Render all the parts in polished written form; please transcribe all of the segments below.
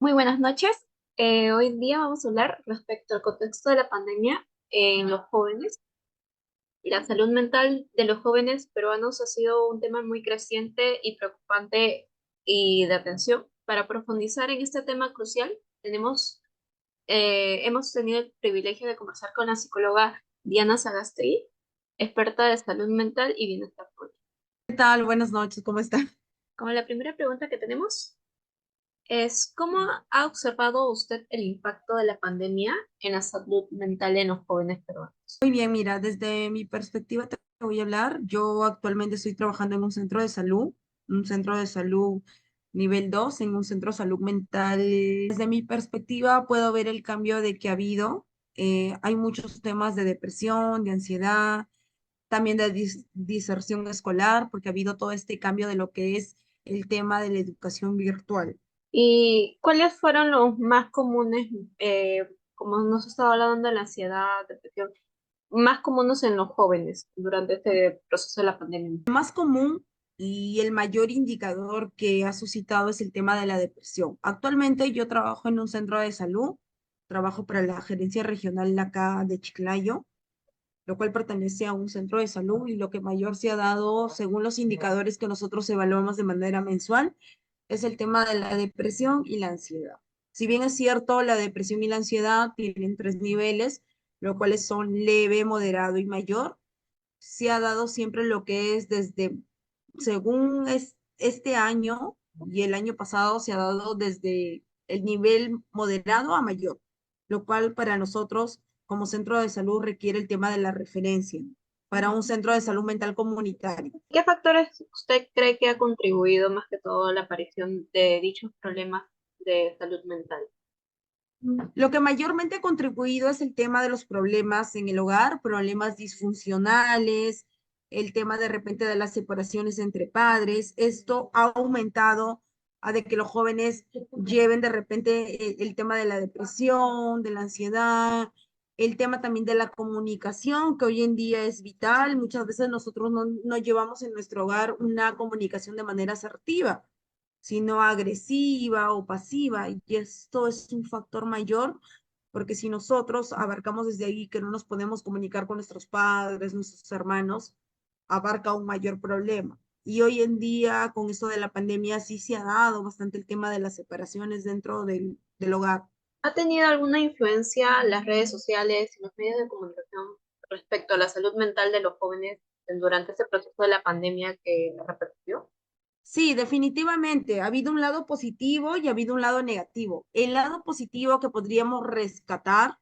Muy buenas noches. Hoy día vamos a hablar respecto al contexto de la pandemia en los jóvenes. La salud mental de los jóvenes peruanos ha sido un tema muy creciente y preocupante y de atención. Para profundizar en este tema crucial, hemos tenido el privilegio de conversar con la psicóloga Diana Sagasti, experta de salud mental y bienestar público. ¿Qué tal? Buenas noches, ¿cómo está? Como la primera pregunta que tenemos es, ¿cómo ha observado usted el impacto de la pandemia en la salud mental en los jóvenes peruanos? Muy bien, mira, desde mi perspectiva te voy a hablar. Yo actualmente estoy trabajando en un centro de salud nivel 2, en un centro de salud mental. Desde mi perspectiva puedo ver el cambio de que ha habido. Hay muchos temas de depresión, de ansiedad, también de diserción escolar, porque ha habido todo este cambio de lo que es el tema de la educación virtual. ¿Y cuáles fueron los más comunes, como nos estaba hablando de la ansiedad, depresión, más comunes en los jóvenes durante este proceso de la pandemia? Más común y el mayor indicador que ha suscitado es el tema de la depresión. Actualmente yo trabajo en un centro de salud, trabajo para la gerencia regional acá de Chiclayo, lo cual pertenece a un centro de salud y lo que mayor se ha dado, según los indicadores que nosotros evaluamos de manera mensual, es el tema de la depresión y la ansiedad. Si bien es cierto, la depresión y la ansiedad tienen tres niveles, los cuales son leve, moderado y mayor, se ha dado siempre lo que es desde, según este año y el año pasado, se ha dado desde el nivel moderado a mayor, lo cual para nosotros como centro de salud requiere el tema de la referencia para un centro de salud mental comunitario. ¿Qué factores usted cree que ha contribuido más que todo a la aparición de dichos problemas de salud mental? Lo que mayormente ha contribuido es el tema de los problemas en el hogar, problemas disfuncionales, el tema de repente de las separaciones entre padres. Esto ha aumentado a de que los jóvenes lleven de repente el tema de la depresión, de la ansiedad, el tema también de la comunicación, que hoy en día es vital. Muchas veces nosotros no llevamos en nuestro hogar una comunicación de manera asertiva, sino agresiva o pasiva. Y esto es un factor mayor, porque si nosotros abarcamos desde ahí que no nos podemos comunicar con nuestros padres, nuestros hermanos, abarca un mayor problema. Y hoy en día, con esto de la pandemia, sí se ha dado bastante el tema de las separaciones dentro del hogar. ¿Ha tenido alguna influencia las redes sociales y los medios de comunicación respecto a la salud mental de los jóvenes durante este proceso de la pandemia que repercutió? Sí, definitivamente. Ha habido un lado positivo y ha habido un lado negativo. El lado positivo que podríamos rescatar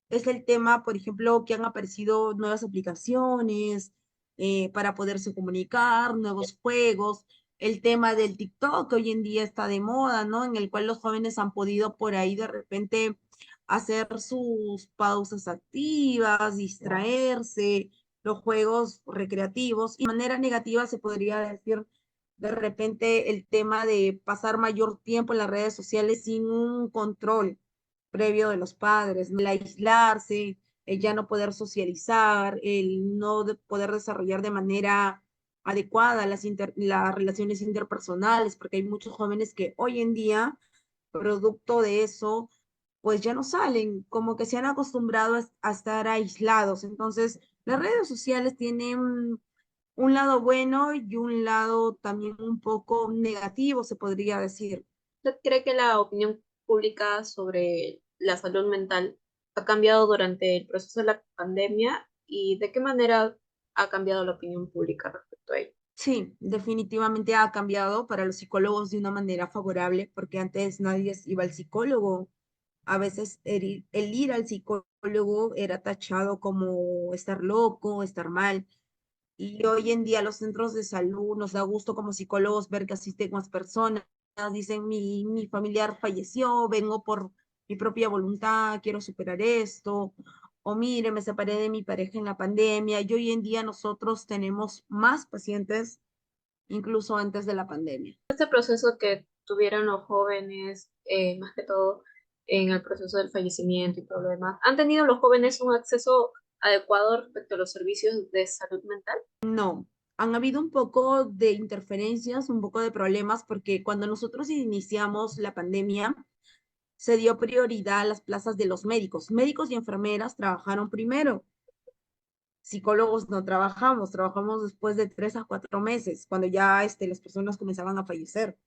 es el tema, por ejemplo, que han aparecido nuevas aplicaciones para poderse comunicar, nuevos juegos, el tema del TikTok, que hoy en día está de moda, ¿no? En el cual los jóvenes han podido por ahí de repente hacer sus pausas activas, distraerse, los juegos recreativos. Y de manera negativa se podría decir de repente el tema de pasar mayor tiempo en las redes sociales sin un control previo de los padres, ¿no? El aislarse, el ya no poder socializar, el no poder desarrollar de manera adecuada las relaciones interpersonales, porque hay muchos jóvenes que hoy en día, producto de eso, pues ya no salen, como que se han acostumbrado a estar aislados. Entonces, las redes sociales tienen un lado bueno y un lado también un poco negativo, se podría decir. ¿Usted cree que la opinión pública sobre la salud mental ha cambiado durante el proceso de la pandemia y de qué manera ha cambiado la opinión pública respecto a ello? Sí, definitivamente ha cambiado para los psicólogos de una manera favorable, porque antes nadie iba al psicólogo. A veces el ir al psicólogo era tachado como estar loco, estar mal. Y hoy en día los centros de salud nos da gusto como psicólogos ver que asisten más personas. Dicen, mi familiar falleció, vengo por mi propia voluntad, quiero superar esto. O mire, me separé de mi pareja en la pandemia. Y hoy en día nosotros tenemos más pacientes incluso antes de la pandemia. Este proceso que tuvieron los jóvenes, más que todo en el proceso del fallecimiento y todo lo demás, ¿han tenido los jóvenes un acceso adecuado respecto a los servicios de salud mental? No, Han habido un poco de interferencias, un poco de problemas, porque cuando nosotros iniciamos la pandemia, se dio prioridad a las plazas de los médicos. Médicos y enfermeras trabajaron primero. Psicólogos no trabajamos, trabajamos después de 3 a 4 meses, cuando ya las personas comenzaban a fallecer.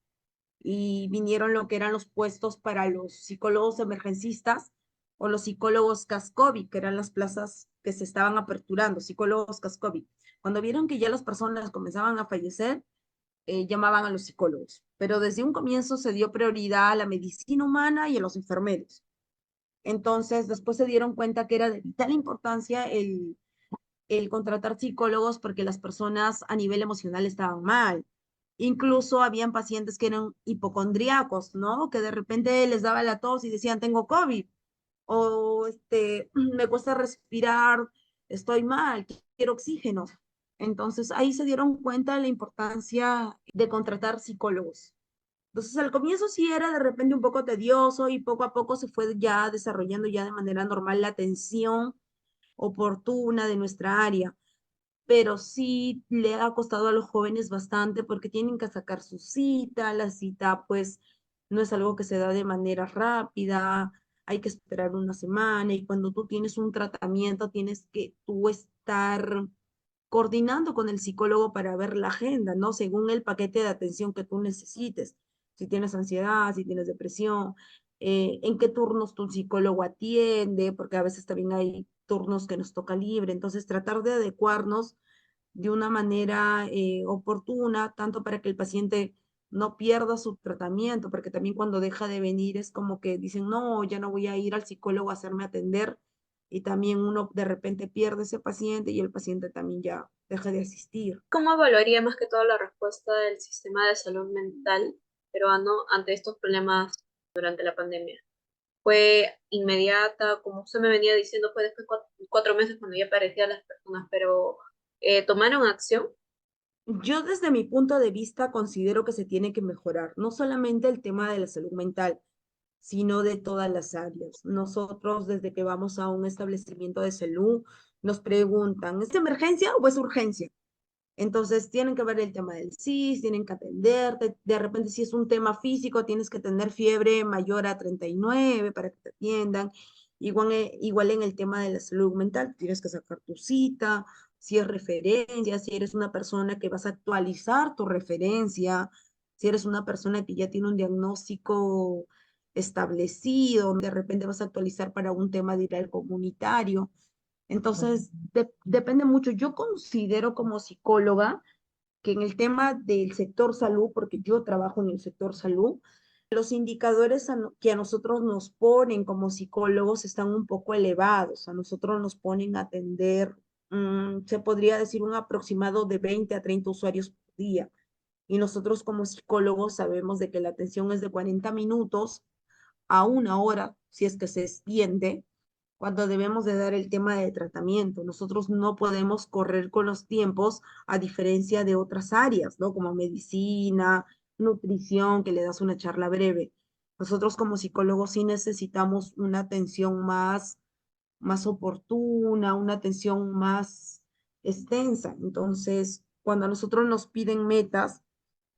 Y vinieron lo que eran los puestos para los psicólogos emergencistas o los psicólogos CAS-COVID, que eran las plazas que se estaban aperturando, psicólogos CAS-COVID. Cuando vieron que ya las personas comenzaban a fallecer, llamaban a los psicólogos. Pero desde un comienzo se dio prioridad a la medicina humana y a los enfermeros. Entonces, después se dieron cuenta que era de vital importancia el contratar psicólogos porque las personas a nivel emocional estaban mal. Incluso habían pacientes que eran hipocondríacos, ¿no? Que de repente les daba la tos y decían, tengo COVID, o me cuesta respirar, estoy mal, quiero oxígeno. Entonces ahí se dieron cuenta de la importancia de contratar psicólogos. Entonces al comienzo sí era de repente un poco tedioso y poco a poco se fue ya desarrollando ya de manera normal la atención oportuna de nuestra área, pero sí le ha costado a los jóvenes bastante porque tienen que sacar su cita, la cita pues no es algo que se da de manera rápida, hay que esperar una semana y cuando tú tienes un tratamiento tienes que tú estar coordinando con el psicólogo para ver la agenda, ¿no? Según el paquete de atención que tú necesites. Si tienes ansiedad, si tienes depresión, en qué turnos tu psicólogo atiende, porque a veces también hay turnos que nos toca libre. Entonces, tratar de adecuarnos de una manera oportuna, tanto para que el paciente no pierda su tratamiento, porque también cuando deja de venir es como que dicen, no, ya no voy a ir al psicólogo a hacerme atender, y también uno de repente pierde ese paciente y el paciente también ya deja de asistir. ¿Cómo evaluaría más que todo la respuesta del sistema de salud mental peruano ante estos problemas durante la pandemia? ¿Fue inmediata, como usted me venía diciendo, fue después de 4 meses cuando ya aparecían las personas, pero tomaron acción? Yo desde mi punto de vista considero que se tiene que mejorar, no solamente el tema de la salud mental, sino de todas las áreas. Nosotros, desde que vamos a un establecimiento de salud, nos preguntan, ¿es emergencia o es urgencia? Entonces, tienen que ver el tema del CIS, tienen que atenderte. De repente, si es un tema físico, tienes que tener fiebre mayor a 39 para que te atiendan. Igual en el tema de la salud mental, tienes que sacar tu cita, si es referencia, si eres una persona que vas a actualizar tu referencia, si eres una persona que ya tiene un diagnóstico establecido, de repente vas a actualizar para un tema de ir al comunitario. Entonces, depende mucho. Yo considero como psicóloga que en el tema del sector salud, porque yo trabajo en el sector salud, los indicadores que a nosotros nos ponen como psicólogos están un poco elevados. A nosotros nos ponen a atender, se podría decir, un aproximado de 20 a 30 usuarios por día. Y nosotros como psicólogos sabemos de que la atención es de 40 minutos a 1 hora, si es que se extiende, cuando debemos de dar el tema de tratamiento. Nosotros no podemos correr con los tiempos a diferencia de otras áreas, ¿no? Como medicina, nutrición, que le das una charla breve. Nosotros como psicólogos sí necesitamos una atención más oportuna, una atención más extensa. Entonces, cuando a nosotros nos piden metas,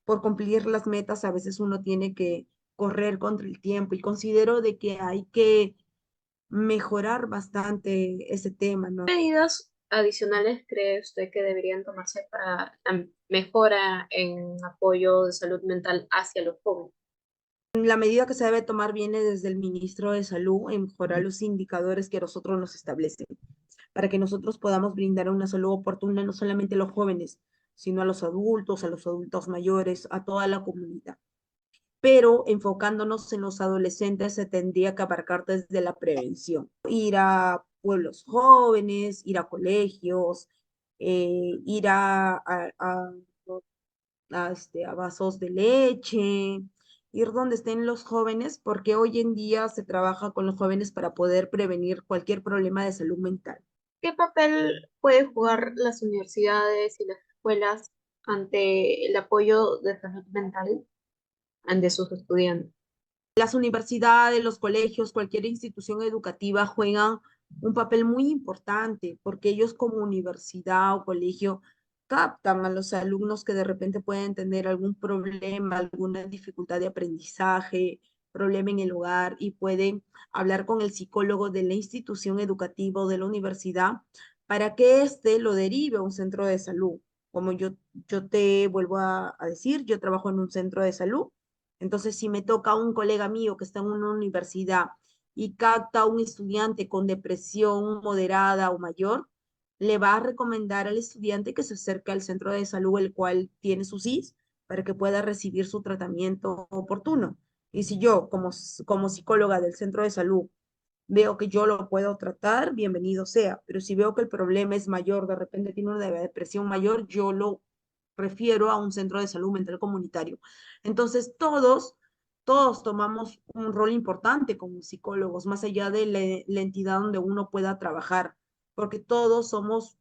por cumplir las metas, a veces uno tiene que correr contra el tiempo y considero de que hay que mejorar bastante ese tema, ¿no? ¿Qué medidas adicionales cree usted que deberían tomarse para la mejora en apoyo de salud mental hacia los jóvenes? La medida que se debe tomar viene desde el ministro de Salud en mejorar los indicadores que nosotros nos establecen, para que nosotros podamos brindar una salud oportuna no solamente a los jóvenes, sino a los adultos mayores, a toda la comunidad. Pero enfocándonos en los adolescentes se tendría que abarcar desde la prevención, ir a pueblos jóvenes, ir a colegios, ir a vasos de leche, ir donde estén los jóvenes, porque hoy en día se trabaja con los jóvenes para poder prevenir cualquier problema de salud mental. ¿Qué papel pueden jugar las universidades y las escuelas ante el apoyo de salud mental ante sus estudiantes? Las universidades, los colegios, cualquier institución educativa juegan un papel muy importante porque ellos como universidad o colegio captan a los alumnos que de repente pueden tener algún problema, alguna dificultad de aprendizaje, problema en el hogar y pueden hablar con el psicólogo de la institución educativa o de la universidad para que éste lo derive a un centro de salud. Como yo te vuelvo a decir, yo trabajo en un centro de salud, entonces si me toca un colega mío que está en una universidad y capta a un estudiante con depresión moderada o mayor, le va a recomendar al estudiante que se acerque al centro de salud el cual tiene su CIS para que pueda recibir su tratamiento oportuno. Y si yo, como psicóloga del centro de salud, veo que yo lo puedo tratar, bienvenido sea. Pero si veo que el problema es mayor, de repente tiene una depresión mayor, yo lo refiero a un centro de salud mental comunitario. Entonces, todos tomamos un rol importante como psicólogos, más allá de la entidad donde uno pueda trabajar, porque todos somos,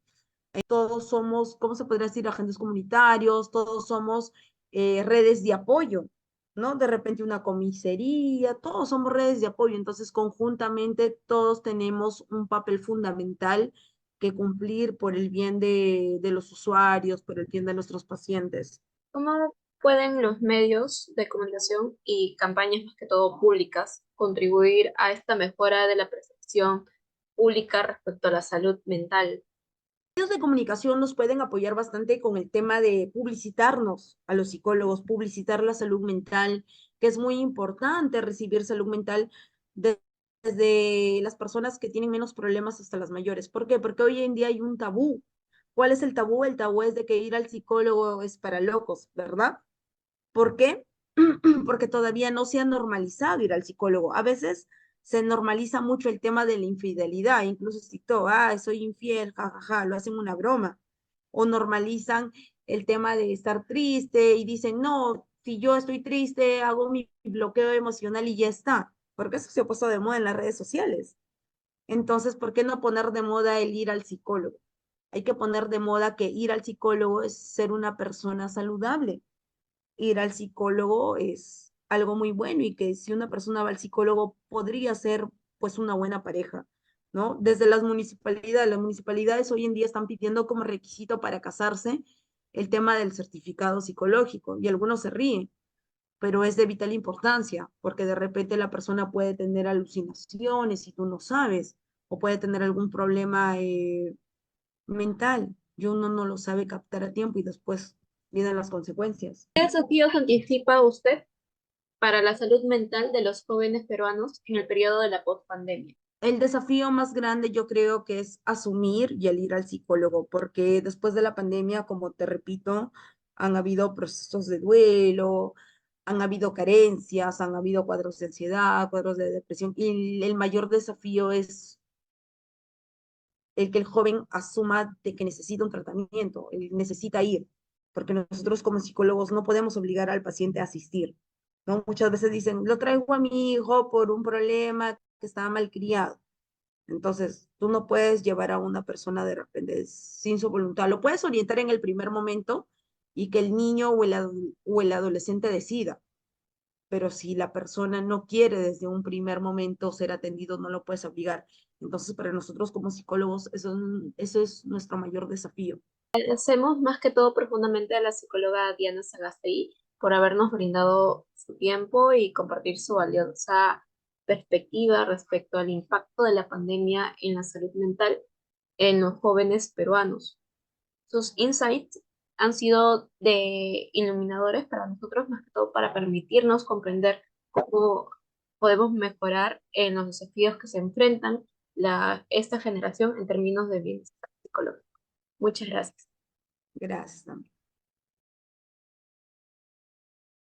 ¿cómo se podría decir? Agentes comunitarios, todos somos redes de apoyo, ¿no? De repente una comisaría, todos somos redes de apoyo, entonces conjuntamente todos tenemos un papel fundamental que cumplir por el bien de los usuarios, por el bien de nuestros pacientes. ¿Cómo pueden los medios de comunicación y campañas más que todo públicas contribuir a esta mejora de la percepción pública respecto a la salud mental? Medios de comunicación nos pueden apoyar bastante con el tema de publicitarnos a los psicólogos, publicitar la salud mental, que es muy importante recibir salud mental desde las personas que tienen menos problemas hasta las mayores. ¿Por qué? Porque hoy en día hay un tabú. ¿Cuál es el tabú? El tabú es de que ir al psicólogo es para locos, ¿verdad? ¿Por qué? Porque todavía no se ha normalizado ir al psicólogo. A veces se normaliza mucho el tema de la infidelidad, incluso si todo, soy infiel, jajaja, lo hacen una broma. O normalizan el tema de estar triste y dicen, no, si yo estoy triste, hago mi bloqueo emocional y ya está. Porque eso se ha puesto de moda en las redes sociales. Entonces, ¿por qué no poner de moda el ir al psicólogo? Hay que poner de moda que ir al psicólogo es ser una persona saludable. Ir al psicólogo es algo muy bueno y que si una persona va al psicólogo podría ser pues una buena pareja, ¿no? Desde las municipalidades hoy en día están pidiendo como requisito para casarse el tema del certificado psicológico y algunos se ríen, pero es de vital importancia porque de repente la persona puede tener alucinaciones y tú no sabes, o puede tener algún problema mental y uno no lo sabe captar a tiempo y después vienen las consecuencias. ¿Qué desafíos anticipa usted para la salud mental de los jóvenes peruanos en el periodo de la postpandemia? El desafío más grande yo creo que es asumir y el ir al psicólogo, porque después de la pandemia, como te repito, han habido procesos de duelo, han habido carencias, han habido cuadros de ansiedad, cuadros de depresión, y el mayor desafío es el que el joven asuma de que necesita un tratamiento, él necesita ir, porque nosotros como psicólogos no podemos obligar al paciente a asistir, ¿no? Muchas veces dicen, lo traigo a mi hijo por un problema que estaba mal criado. Entonces, tú no puedes llevar a una persona de repente sin su voluntad. Lo puedes orientar en el primer momento y que el niño o el adolescente decida, pero si la persona no quiere desde un primer momento ser atendido, no lo puedes obligar. Entonces, para nosotros como psicólogos, eso es nuestro mayor desafío. Agradecemos más que todo profundamente a la psicóloga Diana Sagastey por habernos brindado su tiempo y compartir su valiosa perspectiva respecto al impacto de la pandemia en la salud mental en los jóvenes peruanos. Sus insights han sido de iluminadores para nosotros, más que todo para permitirnos comprender cómo podemos mejorar en los desafíos que se enfrentan esta generación en términos de bienestar psicológico. Muchas gracias. Gracias.